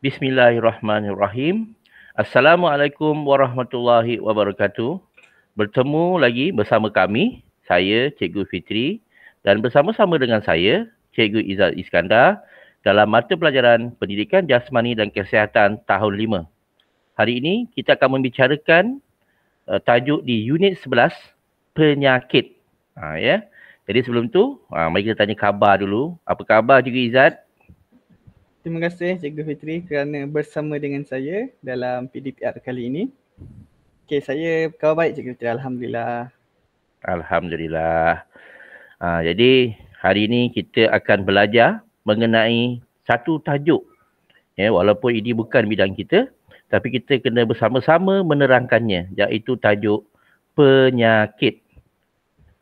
Bismillahirrahmanirrahim. Assalamualaikum warahmatullahi wabarakatuh. Bertemu lagi bersama kami, saya Cikgu Fitri dan bersama-sama dengan saya, Cikgu Izzat Iskandar dalam mata pelajaran Pendidikan Jasmani dan Kesihatan tahun 5. Hari ini kita akan membicarakan tajuk di unit 11, penyakit. Ya. Jadi sebelum tu, mari kita tanya khabar dulu. Apa khabar Cikgu Izzat? Terima kasih Cikgu Fitri kerana bersama dengan saya dalam PDPR kali ini. Okey, saya khabar baik Cikgu Fitri. Alhamdulillah. Alhamdulillah. Jadi hari ini kita akan belajar mengenai satu tajuk. Ya, walaupun ini bukan bidang kita, tapi kita kena bersama-sama menerangkannya, iaitu tajuk penyakit.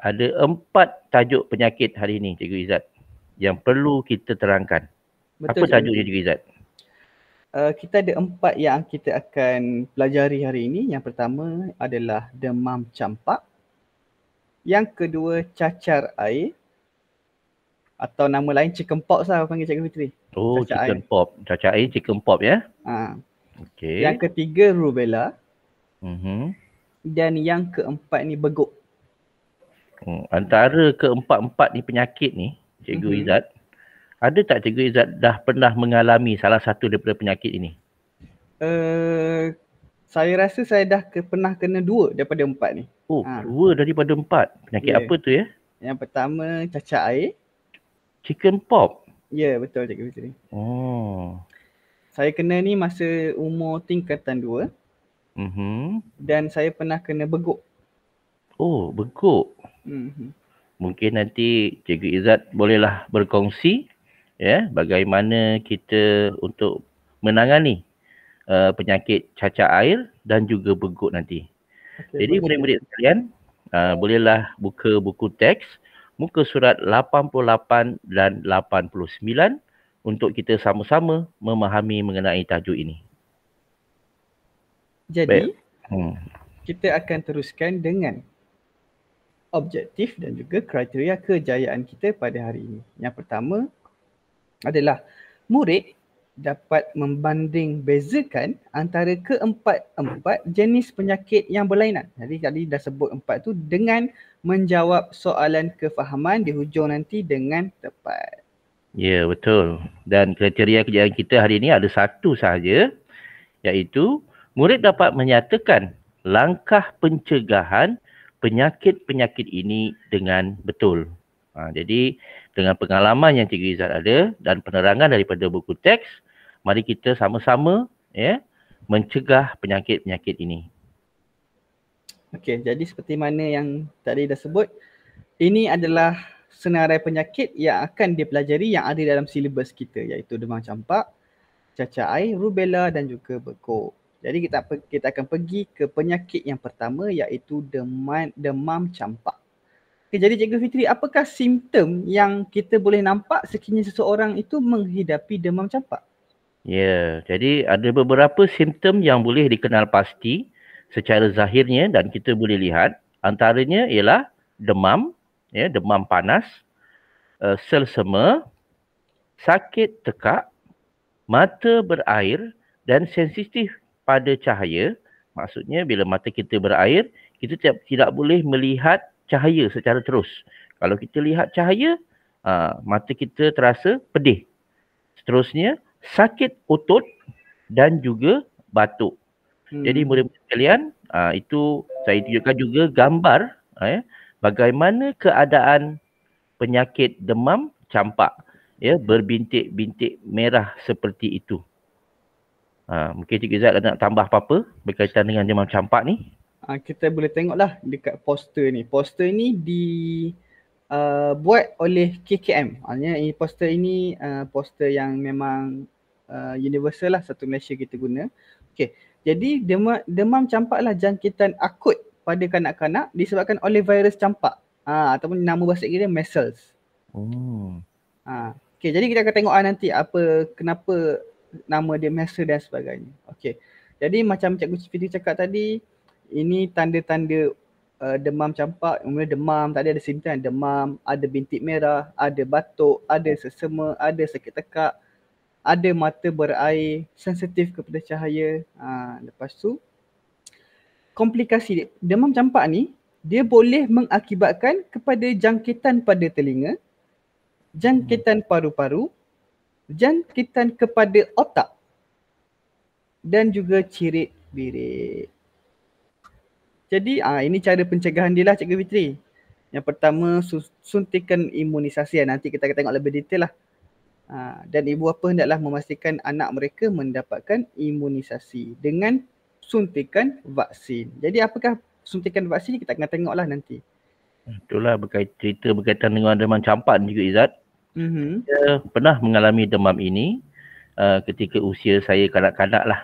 Ada 4 tajuk penyakit hari ini, Cikgu Izzat, yang perlu kita terangkan. Betul, Apa tajuknya, Cikgu Izzat? Kita ada 4 yang kita akan pelajari hari ini. Yang pertama adalah demam campak. Yang kedua cacar air. Atau nama lain chicken pox lah panggil Cikgu Fitri. Oh, chicken pop. Cacar air, chicken pop ya. Okey. Yang ketiga rubella. Dan yang keempat ni beguk. Antara keempat-empat ni penyakit ni, Cikgu Izzat, ada tak Cikgu Izzat dah pernah mengalami salah satu daripada penyakit ini? Saya rasa saya dah pernah kena 2 daripada 4 ni. Oh, 2 daripada 4. Penyakit apa tu ya? Yang pertama cacar air. Chicken pop? Ya, betul Cikgu Fitri. Oh. Saya kena ni masa umur tingkatan 2. Dan saya pernah kena beguk. Oh, beguk. Mungkin nanti Cikgu Izzat bolehlah berkongsi ya bagaimana kita untuk menangani penyakit cacar air dan juga beguk nanti. Jadi murid-murid sekalian, bolehlah buka buku teks muka surat 88 dan 89 untuk kita sama-sama memahami mengenai tajuk ini. Jadi, kita akan teruskan dengan objektif dan juga kriteria kejayaan kita pada hari ini. Yang pertama adalah murid dapat membanding bezakan antara keempat-empat jenis penyakit yang berlainan. Jadi tadi dah sebut 4 tu dengan menjawab soalan kefahaman di hujung nanti dengan tepat. Ya, betul. Dan kriteria kejayaan kita hari ini ada satu sahaja, iaitu murid dapat menyatakan langkah pencegahan penyakit-penyakit ini dengan betul. Jadi dengan pengalaman yang Cikgu Izzat ada dan penerangan daripada buku teks, mari kita sama-sama mencegah penyakit-penyakit ini. Okey, jadi seperti mana yang tadi dah sebut, ini adalah senarai penyakit yang akan dipelajari yang ada dalam silibus kita, iaitu demam campak, cacar air, rubella dan juga beguk. Jadi kita akan pergi ke penyakit yang pertama, iaitu demam campak. Okay, jadi Cikgu Fitri, apakah simptom yang kita boleh nampak sekiranya seseorang itu menghidapi demam campak? Ya, jadi ada beberapa simptom yang boleh dikenal pasti secara zahirnya dan kita boleh lihat. Antaranya ialah demam, demam panas, selsema, sakit tekak, mata berair dan sensitif pada cahaya. Maksudnya bila mata kita berair, kita tidak boleh melihat cahaya secara terus. Kalau kita lihat cahaya, mata kita terasa pedih. Seterusnya, sakit otot dan juga batuk. Jadi murid-murid sekalian, itu saya tunjukkan juga gambar bagaimana keadaan penyakit demam campak, berbintik-bintik merah seperti itu. Mungkin Cikgu Izzat nak tambah apa-apa berkaitan dengan demam campak ni? Kita boleh tengoklah dekat poster ni. Poster ni dibuat oleh KKM. Maksudnya poster ini poster yang memang universal lah, satu Malaysia kita guna. Okey. Jadi demam campak lah jangkitan akut pada kanak-kanak disebabkan oleh virus campak. Ataupun nama bahasa Inggeris measles. Okey, jadi kita akan tengok nanti kenapa nama dia measles dan sebagainya. Okey. Jadi macam Cikgu Fitri cakap tadi, ini tanda-tanda demam campak. Kemudian demam, tadi ada simptom demam, ada bintik merah, ada batuk, ada sesema, ada sakit tekak. ada mata berair, sensitif kepada cahaya. Lepas tu komplikasi demam campak ni dia boleh mengakibatkan kepada jangkitan pada telinga, jangkitan paru-paru, jangkitan kepada otak dan juga cirit birit. Jadi ini cara pencegahan dia lah Cikgu Fitri. Yang pertama suntikan imunisasi. Nanti kita akan tengok lebih detail lah. Dan ibu bapa hendaklah memastikan anak mereka mendapatkan imunisasi dengan suntikan vaksin. Jadi apakah suntikan vaksin kita akan tengok lah nanti. Itulah cerita berkaitan dengan demam campak ni juga Izzat. Saya pernah mengalami demam ini ketika usia saya kanak-kanak lah.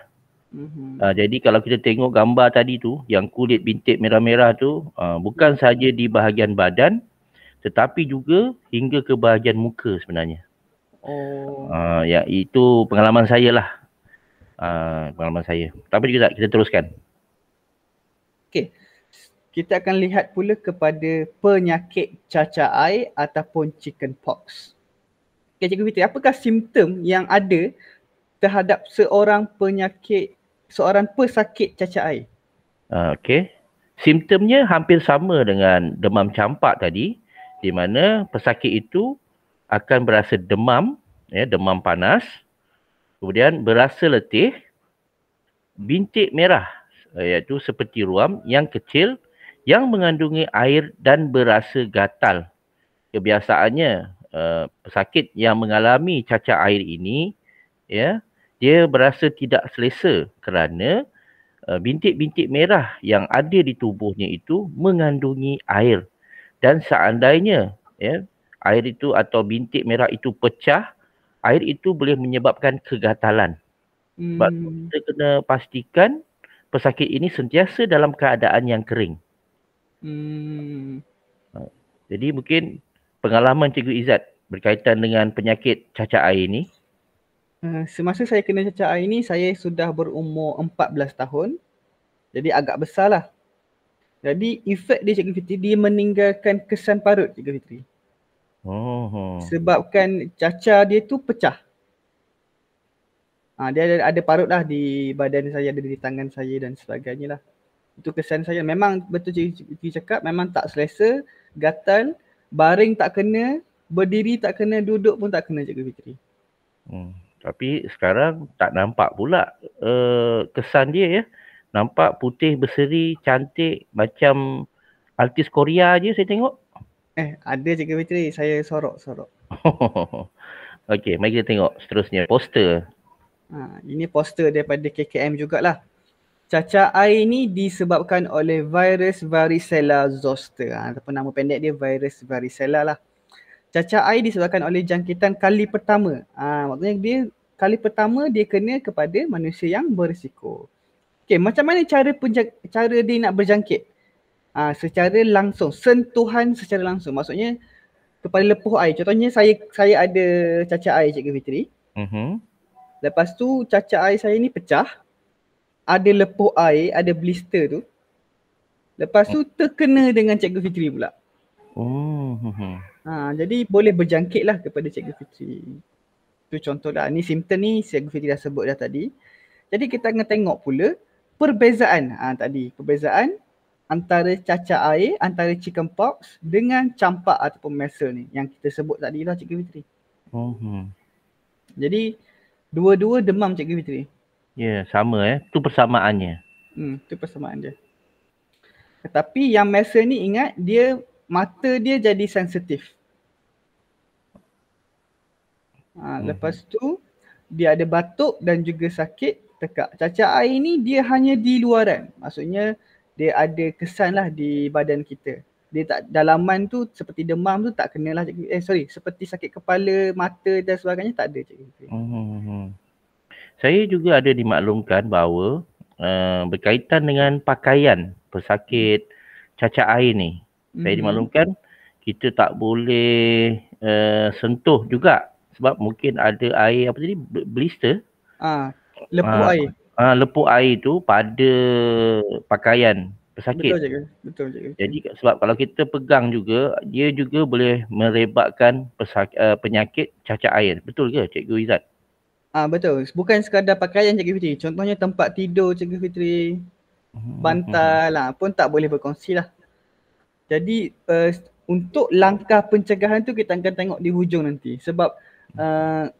Jadi kalau kita tengok gambar tadi tu, yang kulit bintik merah-merah tu, bukan saja di bahagian badan, tetapi juga hingga ke bahagian muka sebenarnya. Ya, itu pengalaman saya lah. Pengalaman saya. Tapi juga kita teruskan. Okey. Kita akan lihat pula kepada penyakit cacak air ataupun chicken pox. Okay, Cikgu Fitri, apakah simptom yang ada terhadap seorang pesakit cacak air? Okey. Simptomnya hampir sama dengan demam campak tadi, di mana pesakit itu akan berasa demam, demam panas, kemudian berasa letih, bintik merah, iaitu seperti ruam yang kecil yang mengandungi air dan berasa gatal. Kebiasaannya pesakit yang mengalami cacak air ini, dia berasa tidak selesa kerana bintik-bintik merah yang ada di tubuhnya itu mengandungi air. Dan seandainya air itu atau bintik merah itu pecah, air itu boleh menyebabkan kegatalan. Sebab kita kena pastikan pesakit ini sentiasa dalam keadaan yang kering. Jadi mungkin pengalaman Cikgu Izzat berkaitan dengan penyakit cacak air ini. Semasa saya kena cacak air ni, saya sudah berumur 14 tahun. Jadi agak besar lah. Jadi efek dia Cikgu Fitri, dia meninggalkan kesan parut Cikgu Fitri. Sebabkan cacak dia tu pecah. Dia ada parut lah di badan saya, ada di tangan saya dan sebagainya lah. Itu kesan saya. Memang betul Cikgu Fitri cakap, memang tak selesa, gatal, baring tak kena, berdiri tak kena, duduk pun tak kena Cikgu Fitri. Tapi sekarang tak nampak pula kesan dia Nampak putih berseri, cantik, macam artis Korea je saya tengok. Ada Cikgu Fitri, saya sorok. Okey, mari kita tengok seterusnya. Poster. Ini poster daripada KKM jugalah. Cacak air ni disebabkan oleh virus varicella zoster. Ataupun nama pendek dia virus varicella lah. Cacak air disebabkan oleh jangkitan kali pertama. Maksudnya dia kali pertama dia kena kepada manusia yang berisiko. Okey, macam mana cara dia nak berjangkit? Secara langsung, sentuhan secara langsung. Maksudnya kepada lepuh air. Contohnya saya ada cacak air Cikgu Fitri. Lepas tu cacak air saya ni pecah. Ada lepuh air, ada blister tu. Lepas tu terkena dengan Cikgu Fitri pula. Jadi boleh berjangkit lah kepada Cikgu Fitri. Itu contoh lah. Ni simptom ni Cikgu Fitri dah sebut dah tadi. Jadi kita akan tengok pula perbezaan. Perbezaan antara cacak air, antara chicken pox dengan campak ataupun measles ni. Yang kita sebut tadi lah Cikgu Fitri. Jadi dua-dua demam Cikgu Fitri. Ya, sama Itu persamaannya. Itu persamaan dia. Tetapi yang measles ni ingat, mata dia jadi sensitif. Lepas tu dia ada batuk dan juga sakit tekak. Cacak air ni dia hanya di luaran. Maksudnya dia ada kesan lah di badan kita. Dia tak, dalaman tu seperti demam tu tak kenalah seperti sakit kepala, mata dan sebagainya tak ada Cikgu. Saya juga ada dimaklumkan bahawa berkaitan dengan pakaian pesakit cacak air ni. Saya dimaklumkan kita tak boleh sentuh juga sebab mungkin ada air apa tadi, blister. Lepuh air. Lepuh air tu pada pakaian pesakit. Betul Cikgu. Jadi sebab kalau kita pegang juga, dia juga boleh merebakkan penyakit cacak air. Betul ke Cikgu Izzat? Betul. Bukan sekadar pakaian Cikgu Fitri. Contohnya tempat tidur Cikgu Fitri, bantal lah pun tak boleh berkongsi lah. Jadi untuk langkah pencegahan tu kita akan tengok di hujung nanti. Sebab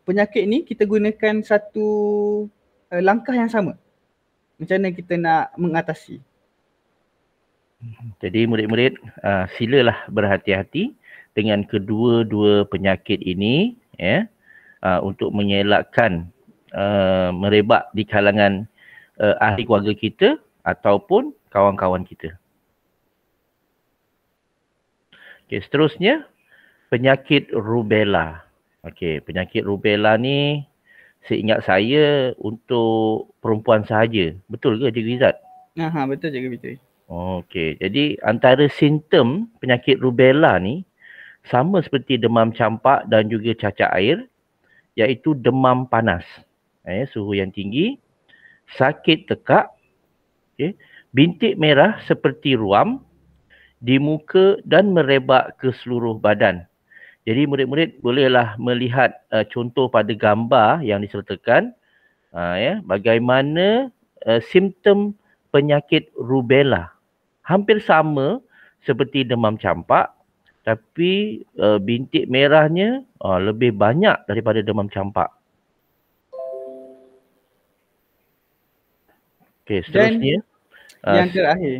penyakit ni kita gunakan satu langkah yang sama. Macam mana kita nak mengatasi. Jadi murid-murid silalah berhati-hati dengan kedua-dua penyakit ini ya, untuk mengelakkan merebak di kalangan ahli keluarga kita ataupun kawan-kawan kita. Okey, seterusnya penyakit rubella. Okey, penyakit rubella ni seingat saya untuk perempuan sahaja. Betul ke Cikgu Izzat? Betul Cikgu Fitri. Okey, jadi antara simptom penyakit rubella ni sama seperti demam campak dan juga cacar air, iaitu demam panas, suhu yang tinggi, sakit tekak, bintik merah seperti ruam di muka dan merebak ke seluruh badan. Jadi murid-murid bolehlah melihat contoh pada gambar yang disertakan, bagaimana simptom penyakit rubella. Hampir sama seperti demam campak, tapi bintik merahnya lebih banyak daripada demam campak. Okey, seterusnya. Dan yang terakhir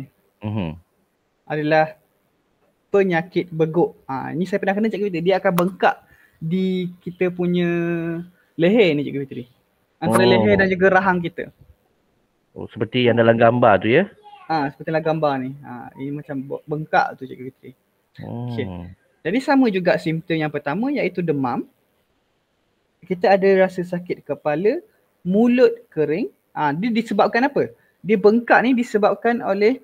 adalah penyakit beguk. Ini saya pernah kena Cikgu Fitri. Dia akan bengkak di kita punya leher ni Cikgu Fitri. Antara leher dan juga rahang kita. Seperti yang dalam gambar tu ya? Seperti dalam gambar ni. Ini macam bengkak tu Cikgu Fitri. Okay. Jadi sama juga simptom yang pertama iaitu demam. Kita ada rasa sakit kepala, mulut kering. Dia disebabkan apa? Dia bengkak ni disebabkan oleh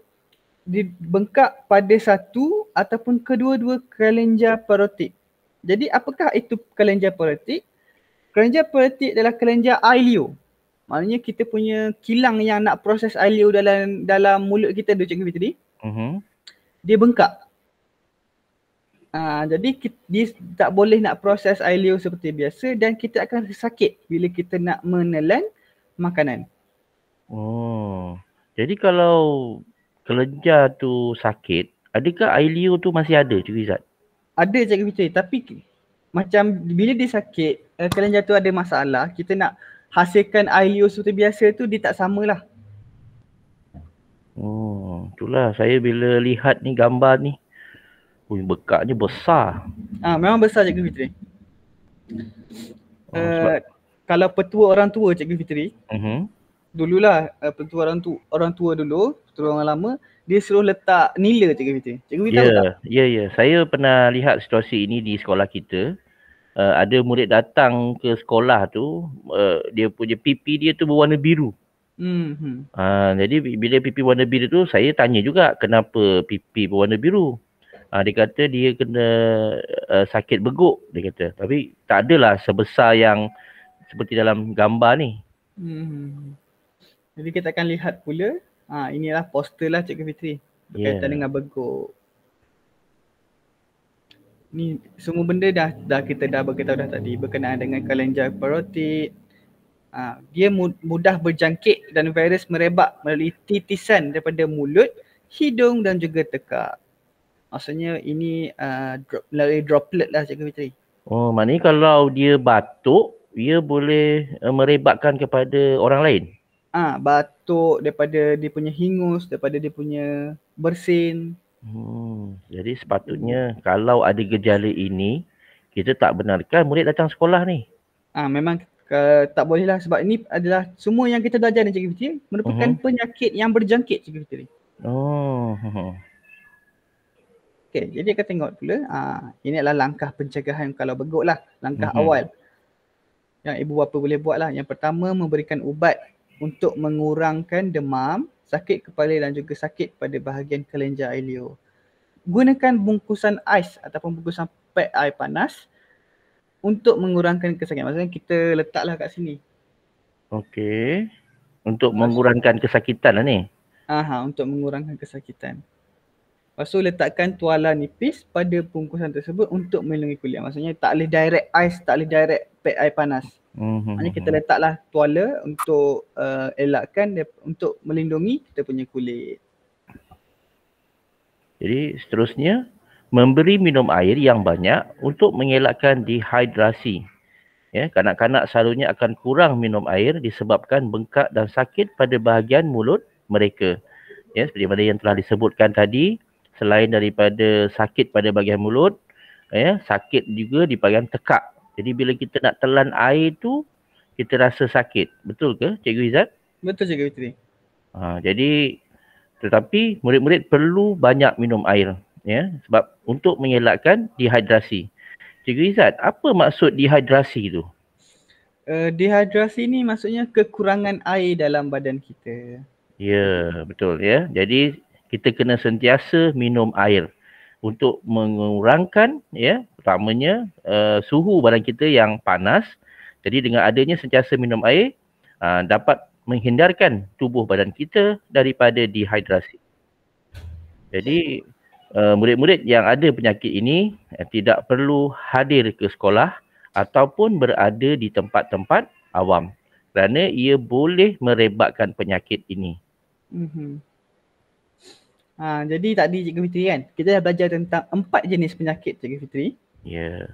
bengkak pada satu ataupun kedua-dua kelenjar parotik. Jadi apakah itu kelenjar parotik? Kelenjar parotik adalah kelenjar ileo. Maknanya kita punya kilang yang nak proses ileo dalam mulut kita tu Cikgu Fitri. Dia bengkak. Jadi dia tak boleh nak proses ileo seperti biasa dan kita akan sakit bila kita nak menelan makanan. Jadi kalau kelenjar tu sakit, adakah ileo tu masih ada Cikgu Izzat? Ada Cikgu Fitri, tapi macam bila dia sakit, kelenjar tu ada masalah, kita nak hasilkan ileo seperti biasa tu dia tak samalah. Itulah saya bila lihat ni gambar ni, bekaknya besar. Memang besar Cikgu Fitri. Kalau petua orang tua Cikgu Fitri, dululah petua orang tua dulu, petua orang lama, dia suruh letak nila Cikgu Fitri. Cikgu Fitri tahu tak? Ya. Saya pernah lihat situasi ini di sekolah kita. Ada murid datang ke sekolah tu, dia punya pipi dia tu berwarna biru. Jadi bila pipi warna biru tu, saya tanya juga kenapa pipi berwarna biru. Dia kata dia kena sakit beguk, dia kata. Tapi tak adalah sebesar yang seperti dalam gambar ni. Jadi kita akan lihat pula, inilah poster lah Cikgu Fitri berkaitan dengan beguk. Ni semua benda dah kita dah beritahu dah tadi berkenaan dengan kelenjar parotik. Dia mudah berjangkit dan virus merebak melalui titisan daripada mulut, hidung dan juga tekak. Maksudnya ini melalui droplet lah Cikgu Fitri. Maknanya kalau dia batuk, dia boleh merebakkan kepada orang lain? Batuk daripada dia punya hingus, daripada dia punya bersin. Jadi sepatutnya kalau ada gejala ini, kita tak benarkan murid datang sekolah ni. Memang tak boleh lah sebab ini adalah semua yang kita belajar ni Cikgu Fitri merupakan penyakit yang berjangkit Cikgu Fitri. Okay, jadi kita tengok pula, ini adalah langkah pencegahan kalau beguk lah, langkah awal yang ibu bapa boleh buat lah. Yang pertama, memberikan ubat untuk mengurangkan demam, sakit kepala dan juga sakit pada bahagian kelenjar ileo. Gunakan bungkusan ais ataupun bungkusan pad air panas untuk mengurangkan kesakitan. Maksudnya kita letaklah kat sini. Okey. Untuk mengurangkan kesakitan lah ni? Untuk mengurangkan kesakitan. Lepas tu letakkan tuala nipis pada bungkusan tersebut untuk melindungi kulit. Maksudnya tak boleh direct ais, tak boleh direct pad air panas. Maknanya kita letaklah tuala untuk elakkan untuk melindungi kita punya kulit. Jadi seterusnya, memberi minum air yang banyak untuk mengelakkan dehidrasi. Ya, kanak-kanak selalunya akan kurang minum air disebabkan bengkak dan sakit pada bahagian mulut mereka. Ya, seperti mana yang telah disebutkan tadi, selain daripada sakit pada bahagian mulut, ya, sakit juga di bahagian tekak. Jadi bila kita nak telan air tu, kita rasa sakit. Betul ke, Cikgu Izzat? Betul Cikgu Fitri. Jadi tetapi murid-murid perlu banyak minum air, ya, sebab untuk mengelakkan dehidrasi. Cikgu Izzat, apa maksud dehidrasi tu? Dehidrasi ni maksudnya kekurangan air dalam badan kita. Ya, betul ya. Jadi kita kena sentiasa minum air untuk mengurangkan, ya, pertamanya suhu badan kita yang panas. Jadi dengan adanya sentiasa minum air dapat menghindarkan tubuh badan kita daripada dehidrasi. Jadi murid-murid yang ada penyakit ini tidak perlu hadir ke sekolah ataupun berada di tempat-tempat awam kerana ia boleh merebakkan penyakit ini. Jadi tadi Cikgu Fitri kan, kita dah belajar tentang 4 jenis penyakit Cikgu Fitri. Ya.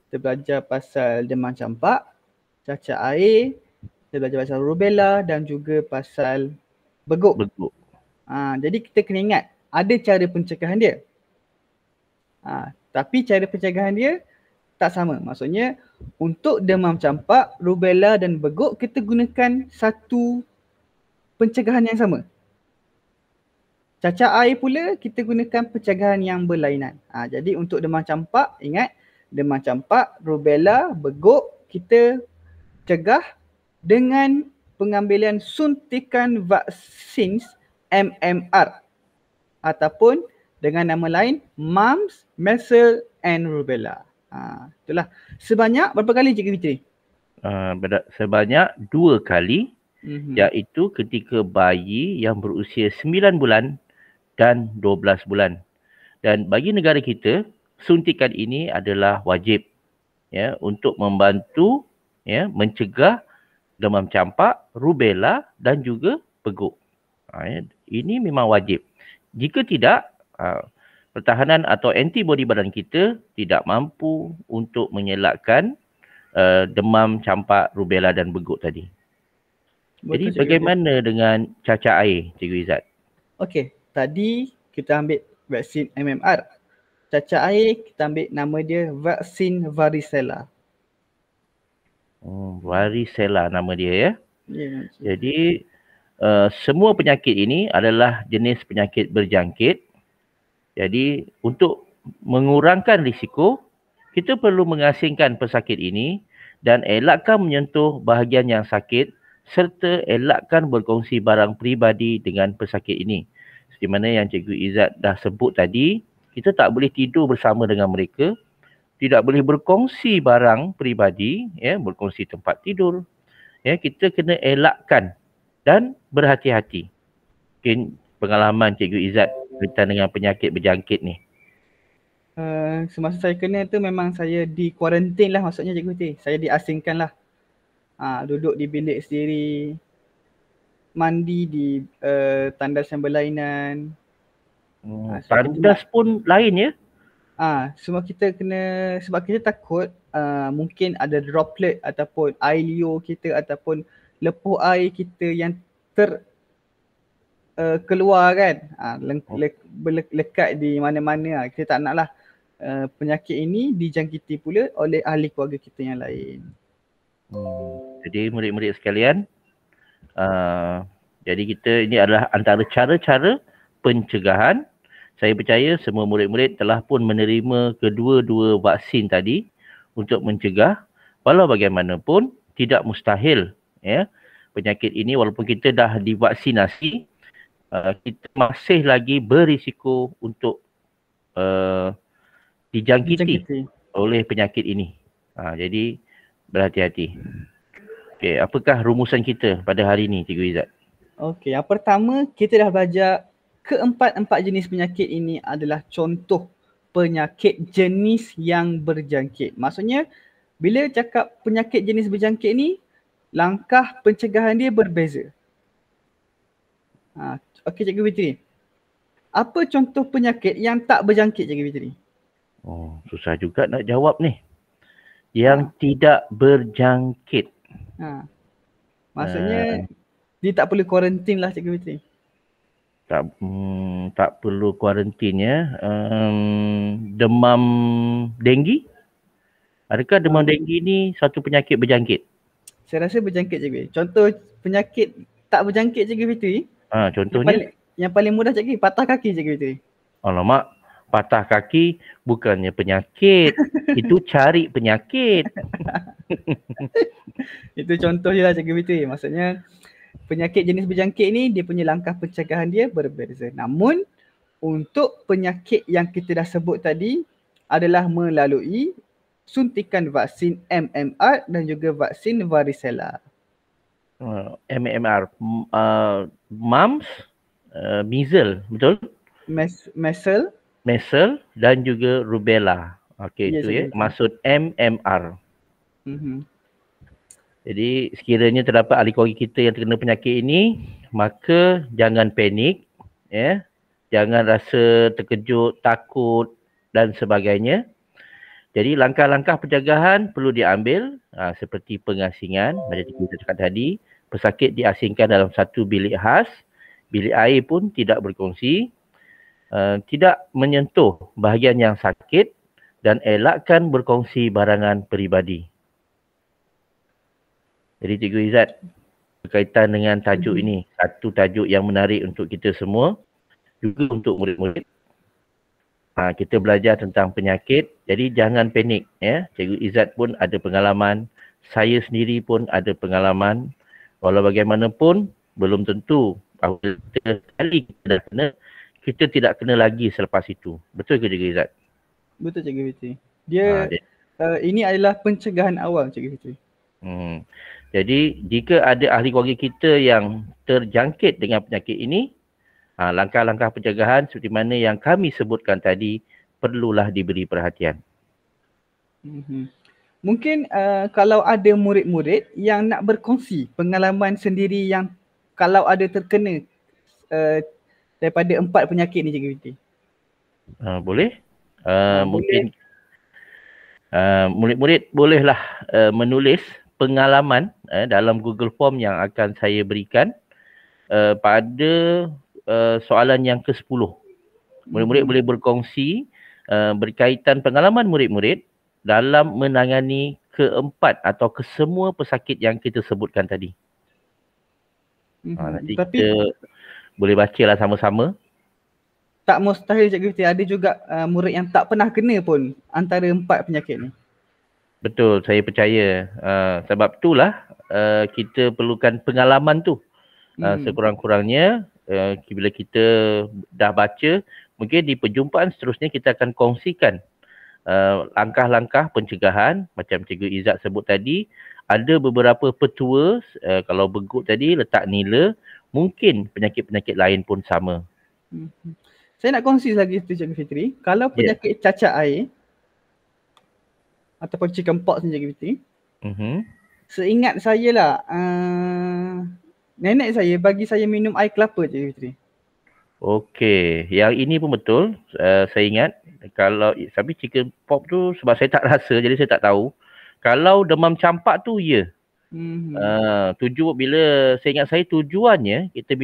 Kita belajar pasal demam campak, cacar air, kita belajar pasal rubella dan juga pasal beguk. Jadi kita kena ingat, ada cara pencegahan dia. Tapi cara pencegahan dia tak sama. Maksudnya untuk demam campak, rubella dan beguk kita gunakan satu pencegahan yang sama. Cacar air pula kita gunakan pencegahan yang berlainan. Jadi untuk demam campak, ingat demam campak, rubella, beguk kita cegah dengan pengambilan suntikan vaksin MMR ataupun dengan nama lain mumps, measles and rubella. Itulah. Sebanyak berapa kali Cikgu Fitri? Sebanyak 2 kali, iaitu ketika bayi yang berusia 9 bulan dan 12 bulan. Dan bagi negara kita, suntikan ini adalah wajib, ya, untuk membantu, ya, mencegah demam campak, rubella dan juga beguk. Ini memang wajib. Jika tidak, pertahanan atau antibodi badan kita tidak mampu untuk mengelakkan demam campak, rubella dan beguk tadi. Jadi bagaimana dengan cacar air, Cikgu Izzat? Okey, tadi kita ambil vaksin MMR. Cacar air kita ambil nama dia vaksin varicella. Varicella nama dia, ya. Jadi semua penyakit ini adalah jenis penyakit berjangkit. Jadi untuk mengurangkan risiko, kita perlu mengasingkan pesakit ini dan elakkan menyentuh bahagian yang sakit serta elakkan berkongsi barang peribadi dengan pesakit ini. Seperti mana yang Cikgu Izzat dah sebut tadi, kita tak boleh tidur bersama dengan mereka, tidak boleh berkongsi barang peribadi, ya, berkongsi tempat tidur. Ya, kita kena elakkan dan berhati-hati. Mungkin pengalaman Cikgu Izzat berkaitan dengan penyakit berjangkit ni. Semasa saya kena tu memang saya di kuarantin lah, maksudnya Cikgu Fitri. Saya diasingkan lah. Duduk di bilik sendiri, mandi di tandas yang berlainan. Tandas pun lain, ya? Semua kita kena, sebab kita takut mungkin ada droplet ataupun air liur kita ataupun lepuh air kita yang keluar kan, lekat di mana-mana. Kita tak naklah penyakit ini dijangkiti pula oleh ahli keluarga kita yang lain. Jadi murid-murid sekalian, jadi ini adalah antara cara-cara pencegahan. Saya percaya semua murid-murid telah pun menerima kedua-dua vaksin tadi untuk mencegah. Walau bagaimanapun tidak mustahil, ya, penyakit ini walaupun kita dah divaksinasi, kita masih lagi berisiko untuk dijangkiti oleh penyakit ini. Jadi berhati-hati. Okey, apakah rumusan kita pada hari ini, Cikgu Izzat? Okey, yang pertama kita dah belajar keempat-empat jenis penyakit ini adalah contoh penyakit jenis yang berjangkit. Maksudnya Bila cakap penyakit jenis berjangkit ni, langkah pencegahan dia berbeza. Okey Cikgu Fitri. Apa contoh penyakit yang tak berjangkit Cikgu Fitri? Oh, susah juga nak jawab ni. Yang tidak berjangkit. Maksudnya dia tak perlu kuarantin lah Cikgu Fitri. Tak perlu kuarantin ya. Demam denggi? Adakah demam denggi ni satu penyakit berjangkit? Saya rasa berjangkit Cikgu. Contoh penyakit tak berjangkit Cikgu Fitri. Contohnya? Yang paling mudah Cikgu, patah kaki Cikgu Fitri. Alamak, patah kaki bukannya penyakit. Itu cari penyakit. Itu contoh je lah Cikgu Fitri. Maksudnya penyakit jenis berjangkit ni dia punya langkah pencegahan dia berbeza. Namun untuk penyakit yang kita dah sebut tadi adalah melalui suntikan vaksin MMR dan juga vaksin varicella. MMR, mumps, measles, betul? Measles dan juga rubella. Okey, itu ya. Maksud MMR. Jadi sekiranya terdapat ahli keluarga kita yang terkena penyakit ini, maka jangan panik, ya. Jangan rasa terkejut, takut dan sebagainya. Jadi langkah-langkah pencegahan perlu diambil seperti pengasingan, macam kita cakap tadi, pesakit diasingkan dalam satu bilik khas, bilik air pun tidak berkongsi, tidak menyentuh bahagian yang sakit dan elakkan berkongsi barangan peribadi. Jadi Cikgu Izzat, berkaitan dengan tajuk ini, satu tajuk yang menarik untuk kita semua, juga untuk murid-murid. Kita belajar tentang penyakit, jadi jangan panik. Ya. Cikgu Izzat pun ada pengalaman, saya sendiri pun ada pengalaman. Walau bagaimanapun, belum tentu apabila sekali kita dah kena, kita tidak kena lagi selepas itu. Betul ke Cikgu Izzat? Betul Cikgu Fitri. Ini adalah pencegahan awal Cikgu Fitri. Jadi jika ada ahli keluarga kita yang terjangkit dengan penyakit ini, langkah-langkah pencegahan seperti mana yang kami sebutkan tadi perlulah diberi perhatian. Mungkin kalau ada murid-murid yang nak berkongsi pengalaman sendiri yang kalau ada terkena daripada 4 penyakit ni Cikgu Fitri. Boleh. Mungkin murid-murid bolehlah menulis pengalaman dalam Google Form yang akan saya berikan pada soalan yang ke-10. Murid-murid boleh berkongsi berkaitan pengalaman murid-murid dalam menangani keempat atau kesemua pesakit yang kita sebutkan tadi. Nanti kita boleh bacalah sama-sama. Tak mustahil Cikgu Fitri, ada juga murid yang tak pernah kena pun antara 4 penyakit ni. Betul, saya percaya. Sebab itulah kita perlukan pengalaman tu. Sekurang-kurangnya bila kita dah baca, mungkin di perjumpaan seterusnya kita akan kongsikan langkah-langkah pencegahan macam Cikgu Izzat sebut tadi. Ada beberapa petua, kalau Beguk tadi letak nila, mungkin penyakit-penyakit lain pun sama. Saya nak kongsi lagi tu Cikgu Fitri. Kalau penyakit cacat air ataupun chickenpox ni Cikgu Fitri, seingat saya lah, nenek saya bagi saya minum air kelapa Cikgu Fitri. Okey, yang ini pun betul. Saya ingat kalau tapi chickenpox tu sebab saya tak rasa jadi saya tak tahu. Kalau demam campak tu ya. Bila saya ingat saya tujuannya kita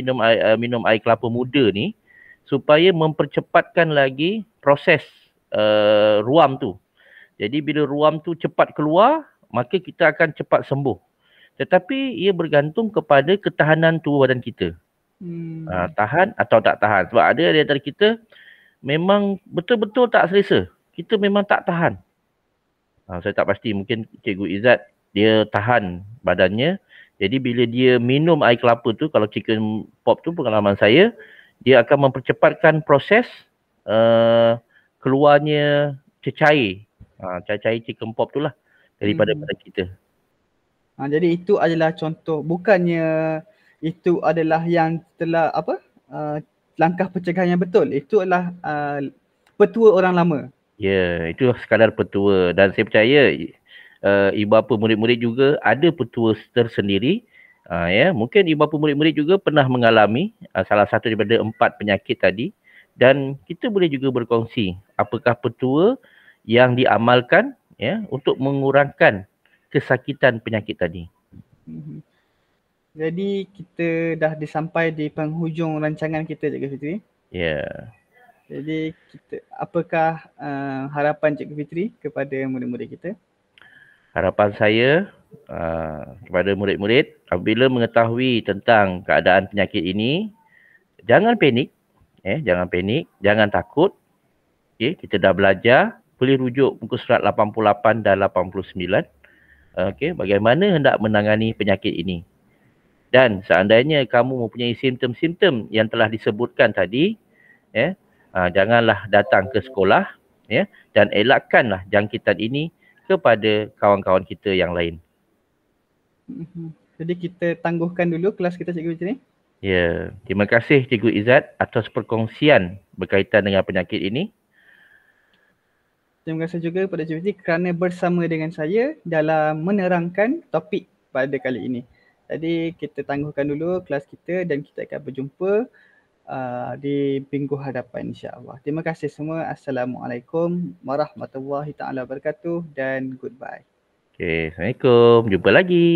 minum air kelapa muda ni supaya mempercepatkan lagi proses ruam tu. Jadi bila ruam tu cepat keluar, maka kita akan cepat sembuh. Tetapi ia bergantung kepada ketahanan tubuh badan kita. Tahan atau tak tahan. Sebab ada di antara kita memang betul-betul tak selesa. Kita memang tak tahan. Saya tak pasti, mungkin Cikgu Izzat dia tahan badannya. Jadi bila dia minum air kelapa tu, kalau chicken pox tu pengalaman saya, dia akan mempercepatkan proses keluarnya cecair. Cecair chicken pox tu lah daripada badan kita. Jadi itu adalah contoh, bukannya itu adalah yang telah langkah pencegahan yang betul. Itu adalah petua orang lama. Ya, itu sekadar petua dan saya percaya ibu bapa murid-murid juga ada petua tersendiri. Ya, mungkin ibu bapa murid-murid juga pernah mengalami salah satu daripada 4 penyakit tadi, dan kita boleh juga berkongsi apakah petua yang diamalkan ya untuk mengurangkan kesakitan penyakit tadi. Mhm. Jadi kita dah disampai di penghujung rancangan kita, Cikgu Fitri. Ya. Jadi apakah harapan Cikgu Fitri kepada murid-murid kita? Harapan saya kepada murid-murid, apabila mengetahui tentang keadaan penyakit ini, jangan panik, jangan panik, jangan takut. Kita dah belajar, boleh rujuk muka surat 88 dan 89. Bagaimana hendak menangani penyakit ini. Dan seandainya kamu mempunyai simptom-simptom yang telah disebutkan tadi, janganlah datang ke sekolah, dan elakkanlah jangkitan ini kepada kawan-kawan kita yang lain. Jadi kita tangguhkan dulu kelas kita, Cikgu Fitri. Ya, terima kasih Cikgu Izzat atas perkongsian berkaitan dengan penyakit ini. Terima kasih juga kepada Cikgu Fitri kerana bersama dengan saya dalam menerangkan topik pada kali ini. Jadi kita tangguhkan dulu kelas kita dan kita akan berjumpa di minggu hadapan, insya-Allah. Terima kasih semua. Assalamualaikum warahmatullahi taala wabarakatuh dan goodbye. Okey, Assalamualaikum. Jumpa lagi.